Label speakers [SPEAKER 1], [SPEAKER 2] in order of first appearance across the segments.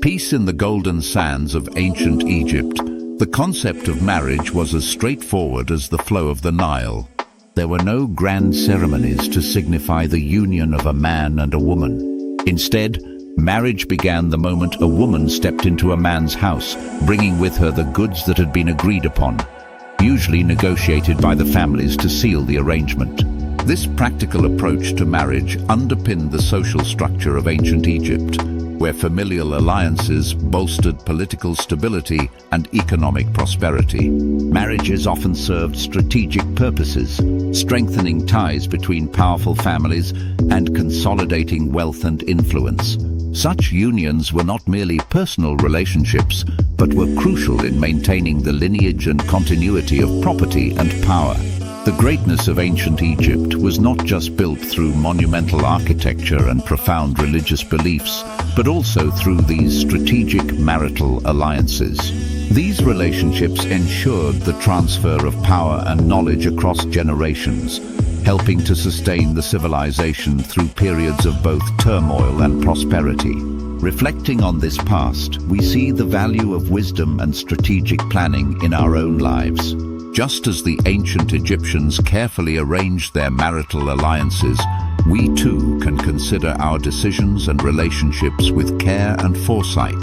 [SPEAKER 1] Peace in the golden sands of ancient Egypt, the concept of marriage was as straightforward as the flow of the Nile. There were no grand ceremonies to signify the union of a man and a woman. Instead, marriage began the moment a woman stepped into a man's house, bringing with her the goods that had been agreed upon, usually negotiated by the families to seal the arrangement. This practical approach to marriage underpinned the social structure of ancient Egypt, where familial alliances bolstered political stability and economic prosperity. Marriages often served strategic purposes, strengthening ties between powerful families and consolidating wealth and influence. Such unions were not merely personal relationships, but were crucial in maintaining the lineage and continuity of property and power. The greatness of ancient Egypt was not just built through monumental architecture and profound religious beliefs, but also through these strategic marital alliances. These relationships ensured the transfer of power and knowledge across generations, helping to sustain the civilization through periods of both turmoil and prosperity. Reflecting on this past, we see the value of wisdom and strategic planning in our own lives. Just as the ancient Egyptians carefully arranged their marital alliances, we too can consider our decisions and relationships with care and foresight,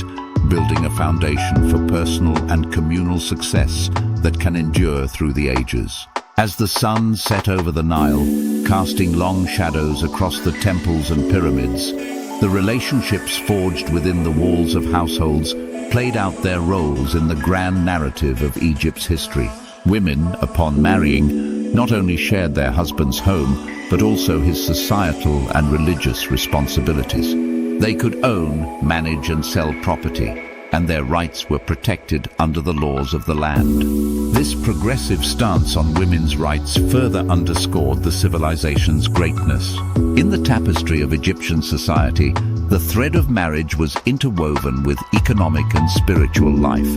[SPEAKER 1] building a foundation for personal and communal success that can endure through the ages. As the sun set over the Nile, casting long shadows across the temples and pyramids, the relationships forged within the walls of households played out their roles in the grand narrative of Egypt's history. Women, upon marrying, not only shared their husband's home, but also his societal and religious responsibilities. They could own, manage and sell property, and their rights were protected under the laws of the land. This progressive stance on women's rights further underscored the civilization's greatness. In the tapestry of Egyptian society, the thread of marriage was interwoven with economic and spiritual life,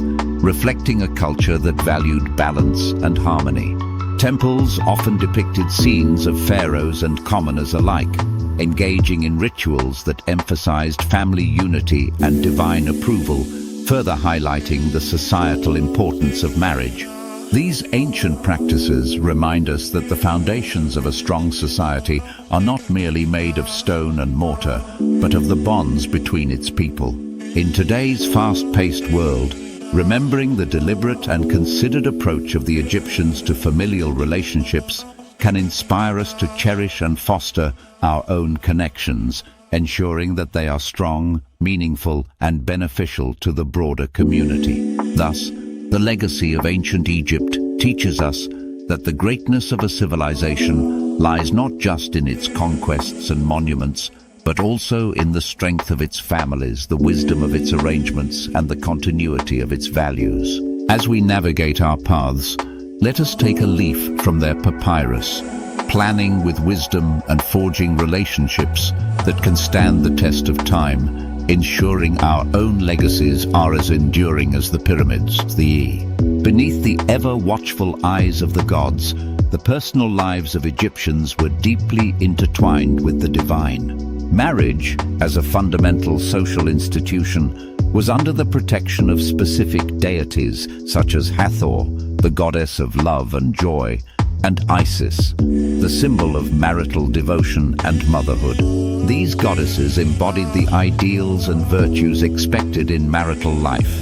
[SPEAKER 1] reflecting a culture that valued balance and harmony. Temples often depicted scenes of pharaohs and commoners alike, engaging in rituals that emphasized family unity and divine approval, further highlighting the societal importance of marriage. These ancient practices remind us that the foundations of a strong society are not merely made of stone and mortar, but of the bonds between its people. In today's fast-paced world, remembering the deliberate and considered approach of the Egyptians to familial relationships can inspire us to cherish and foster our own connections, ensuring that they are strong, meaningful, and beneficial to the broader community. Thus, the legacy of ancient Egypt teaches us that the greatness of a civilization lies not just in its conquests and monuments, but also in the strength of its families, the wisdom of its arrangements, and the continuity of its values. As we navigate our paths, let us take a leaf from their papyrus, planning with wisdom and forging relationships that can stand the test of time, ensuring our own legacies are as enduring as the pyramids. Beneath the ever-watchful eyes of the gods, the personal lives of Egyptians were deeply intertwined with the divine. Marriage, as a fundamental social institution, was under the protection of specific deities such as Hathor, the goddess of love and joy, and Isis, the symbol of marital devotion and motherhood. These goddesses embodied the ideals and virtues expected in marital life,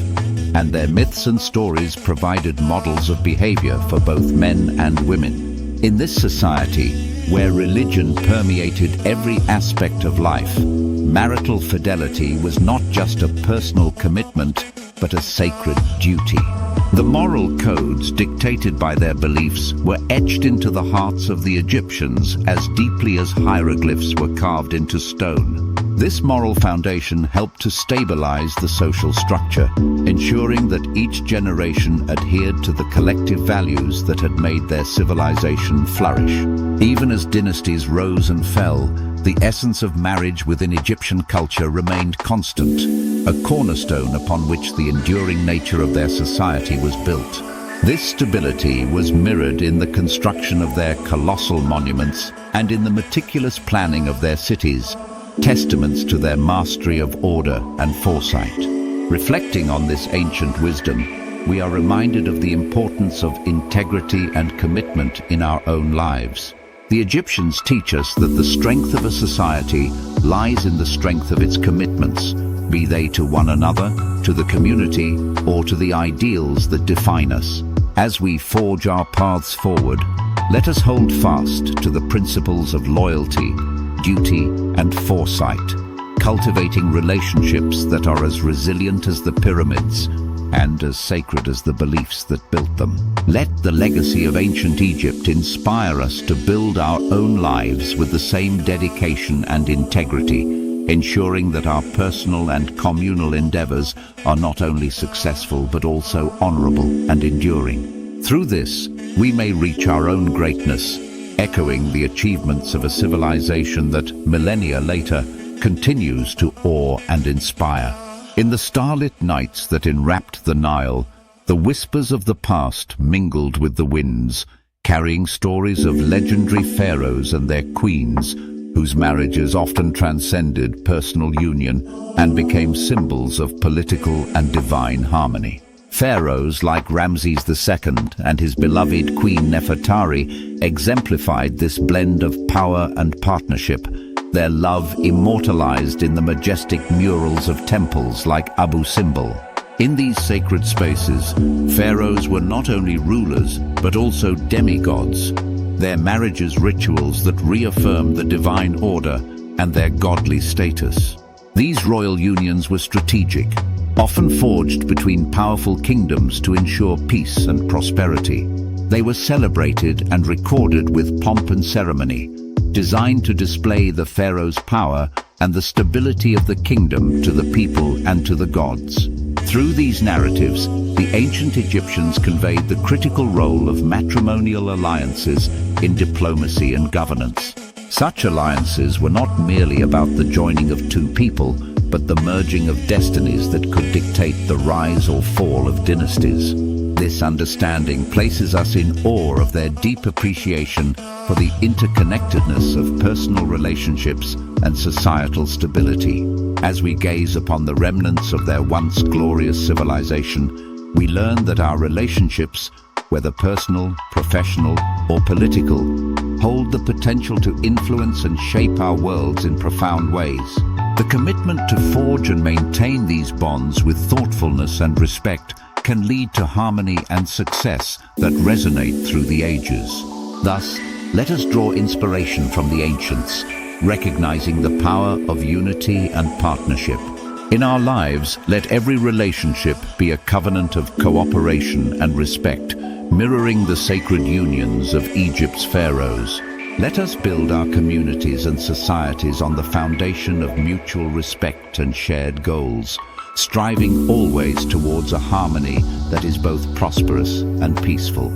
[SPEAKER 1] and their myths and stories provided models of behavior for both men and women. In this society, where religion permeated every aspect of life, marital fidelity was not just a personal commitment, but a sacred duty. The moral codes dictated by their beliefs were etched into the hearts of the Egyptians as deeply as hieroglyphs were carved into stone. This moral foundation helped to stabilize the social structure, ensuring that each generation adhered to the collective values that had made their civilization flourish. Even as dynasties rose and fell, the essence of marriage within Egyptian culture remained constant, a cornerstone upon which the enduring nature of their society was built. This stability was mirrored in the construction of their colossal monuments and in the meticulous planning of their cities, testaments to their mastery of order and foresight. Reflecting on this ancient wisdom, we are reminded of the importance of integrity and commitment in our own lives. The Egyptians teach us that the strength of a society lies in the strength of its commitments, be they to one another, to the community, or to the ideals that define us. As we forge our paths forward, let us hold fast to the principles of loyalty, duty, and foresight, cultivating relationships that are as resilient as the pyramids and as sacred as the beliefs that built them. Let the legacy of ancient Egypt inspire us to build our own lives with the same dedication and integrity, ensuring that our personal and communal endeavors are not only successful but also honorable and enduring. Through this, we may reach our own greatness, echoing the achievements of a civilization that, millennia later, continues to awe and inspire. In the starlit nights that enwrapped the Nile, the whispers of the past mingled with the winds, carrying stories of legendary pharaohs and their queens, whose marriages often transcended personal union and became symbols of political and divine harmony. Pharaohs like Ramses II and his beloved Queen Nefertari exemplified this blend of power and partnership, their love immortalized in the majestic murals of temples like Abu Simbel. In these sacred spaces, pharaohs were not only rulers but also demigods, their marriages rituals that reaffirmed the divine order and their godly status. These royal unions were strategic, often forged between powerful kingdoms to ensure peace and prosperity. They were celebrated and recorded with pomp and ceremony, designed to display the pharaoh's power and the stability of the kingdom to the people and to the gods. Through these narratives, the ancient Egyptians conveyed the critical role of matrimonial alliances in diplomacy and governance. Such alliances were not merely about the joining of two people, but the merging of destinies that could dictate the rise or fall of dynasties. This understanding places us in awe of their deep appreciation for the interconnectedness of personal relationships and societal stability. As we gaze upon the remnants of their once glorious civilization, we learn that our relationships, whether personal, professional, or political, hold the potential to influence and shape our worlds in profound ways. The commitment to forge and maintain these bonds with thoughtfulness and respect can lead to harmony and success that resonate through the ages. Thus, let us draw inspiration from the ancients, recognizing the power of unity and partnership. In our lives, let every relationship be a covenant of cooperation and respect, mirroring the sacred unions of Egypt's pharaohs. Let us build our communities and societies on the foundation of mutual respect and shared goals, striving always towards a harmony that is both prosperous and peaceful.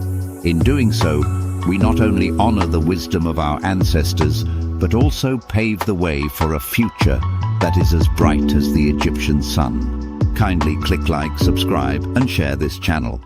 [SPEAKER 1] In doing so, we not only honor the wisdom of our ancestors, but also pave the way for a future that is as bright as the Egyptian sun. Kindly click like, subscribe, and share this channel.